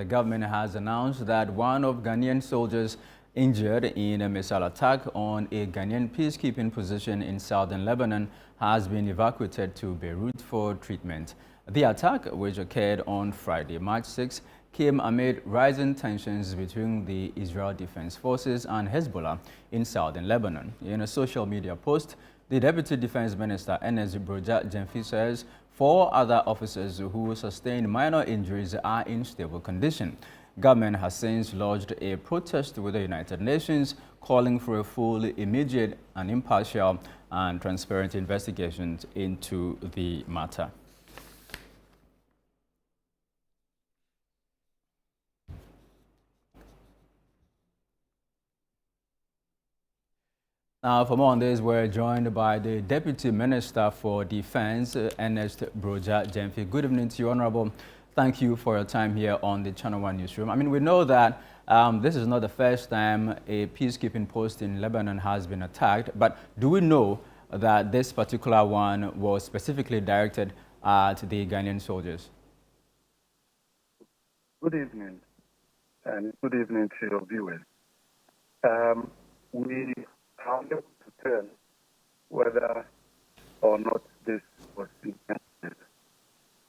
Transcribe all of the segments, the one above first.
The government has announced that one of Ghanaian soldiers injured in a missile attack on a Ghanaian peacekeeping position in southern Lebanon has been evacuated to Beirut for treatment. The attack, which occurred on Friday, March 6, came amid rising tensions between the Israel Defense Forces and Hezbollah in southern Lebanon. In a social media post, the Deputy Defense Minister, Enes Broja-Jemfi, says 4 other officers who sustained minor injuries are in stable condition. Government has since lodged a protest with the United Nations calling for a full, immediate and impartial and transparent investigations into the matter. Now, for more on this, we're joined by the Deputy Minister for Defense, Enes Broja-Jemfi. Good evening to you, Honorable. Thank you for your time here on the Channel One newsroom. I mean, we know that this is not the first time a peacekeeping post in Lebanon has been attacked, but do we know that this particular one was specifically directed at the Ghanaian soldiers? Good evening, and good evening to your viewers. We are able to tell whether or not this was intended,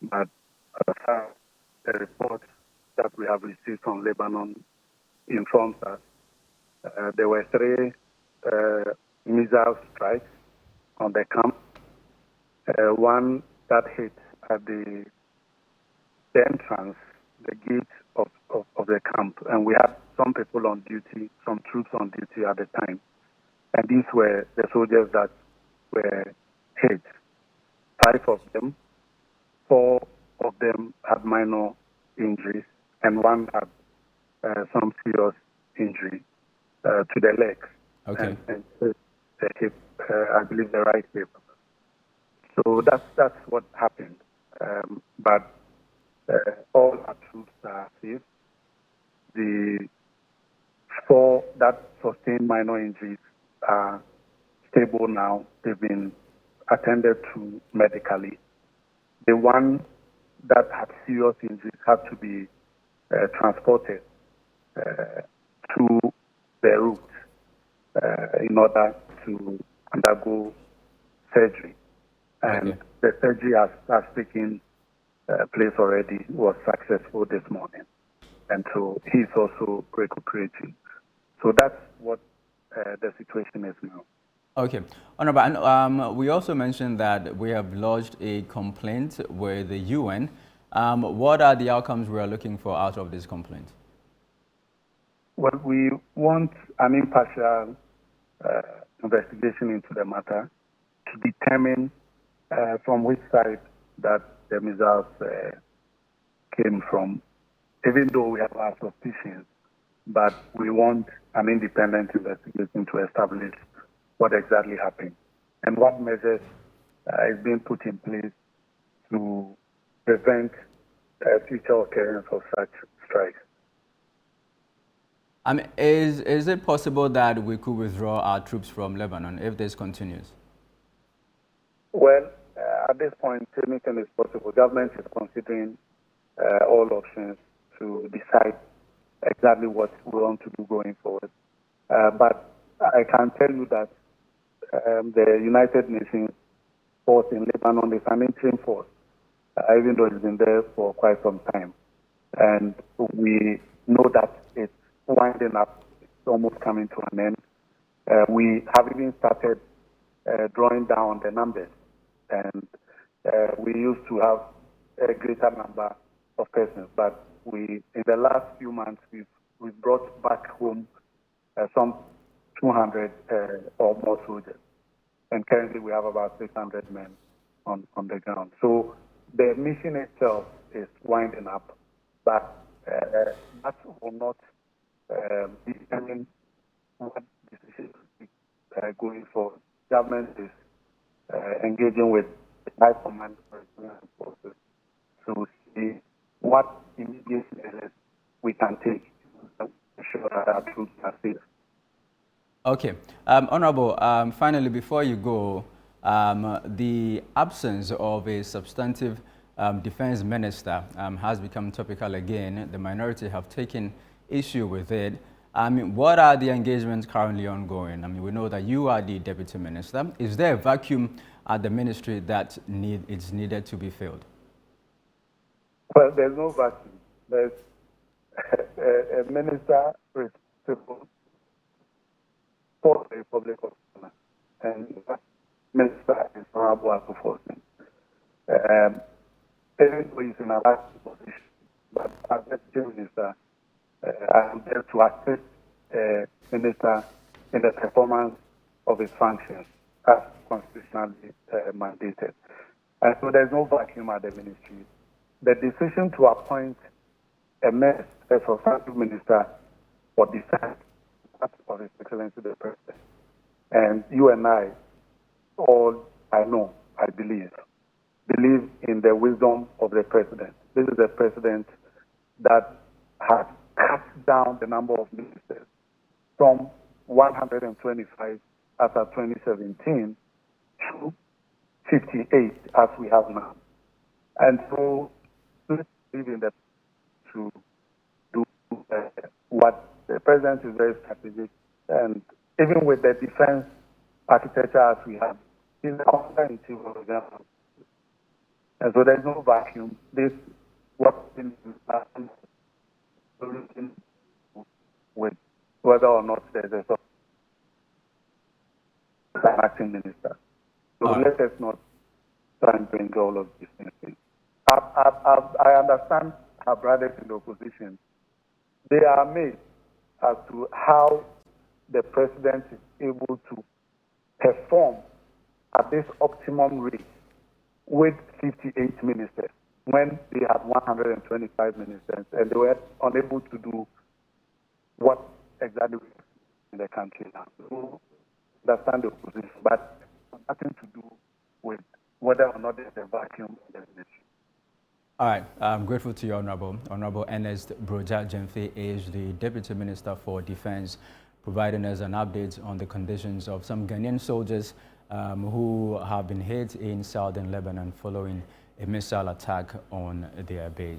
but the report that we have received from Lebanon informs us there were 3 missile strikes on the camp. One that hit at the entrance, the gate of the camp, and we had some people on duty, some troops on duty at the time. And these were the soldiers that were hit. 5 of them, 4 of them had minor injuries, and 1 had some serious injury to the legs. Okay. And the hip, I believe the right hip. So that's what happened. But all our troops are safe. The 4 that sustained minor injuries are stable now. They've been attended to medically. The 1 that had serious injuries had to be transported to Beirut in order to undergo surgery. And Okay. the surgery has taken place already, was successful this morning. And so he's also recuperating. So that's what the situation is now. Okay. Honorable, and we also mentioned that we have lodged a complaint with the UN. What are the outcomes we are looking for out of this complaint? Well, we want an impartial investigation into the matter to determine from which side that the missiles came from, even though we have our suspicions, but we want an independent investigation to establish what exactly happened and what measures is being put in place to prevent future occurrence of such strikes. I mean, is it possible that we could withdraw our troops from Lebanon if this continues? Well, at this point, anything is possible. Government is considering all options to decide exactly what we want to do going forward. But I can tell you that the United Nations Force in Lebanon is an interim force, even though it's been there for quite some time. And we know that it's winding up, it's almost coming to an end. We have even started drawing down the numbers, and we used to have a greater number of persons, but in the last few months, we've brought back home some 200 or more soldiers, and currently we have about 600 men on the ground. So the mission itself is winding up, but that will not determine what decisions going forward. Government is engaging with the high command forces to see what immediate measures we can take to ensure that our troops are safe. Okay. Honorable, finally, before you go, the absence of a substantive defense minister has become topical again. The minority have taken issue with it. I mean, what are the engagements currently ongoing? I mean, we know that you are the deputy minister. Is there a vacuum at the ministry that is needed to be filled? Well, there's no vacuum. There's a minister responsible for the Republic of Ghana, and that minister is Honorable Akufo-Addo. Even though he's in a large position, but as deputy minister, I am there to assist the minister in the performance of his functions as constitutionally mandated. And so there's no vacuum at the ministry. The decision to appoint a substantive minister for defense of His Excellency the President, and you and I, all I know, I believe in the wisdom of the President. This is a President that has cut down the number of ministers from 125 as of 2017 to 58 as we have now. And so, leaving that to do what the President is very strategic, and even with the defense architecture as we have, he's the commander-in-chief of the government. And so there's no vacuum. This what in with whether or not there's a acting minister. So let us not try and bring all of these things in. I understand our brothers in the opposition. They are amazed as to how the President is able to perform at this optimum rate with 58 ministers when they had 125 ministers and they were unable to do what exactly in the country now. So understand the opposition, but nothing to do with whether or not there's a vacuum in the ministry. All right, I'm grateful to you, Honorable Ernest Broja Jemfe is the Deputy Minister for Defense, providing us an update on the conditions of some Ghanaian soldiers who have been hit in southern Lebanon following a missile attack on their base.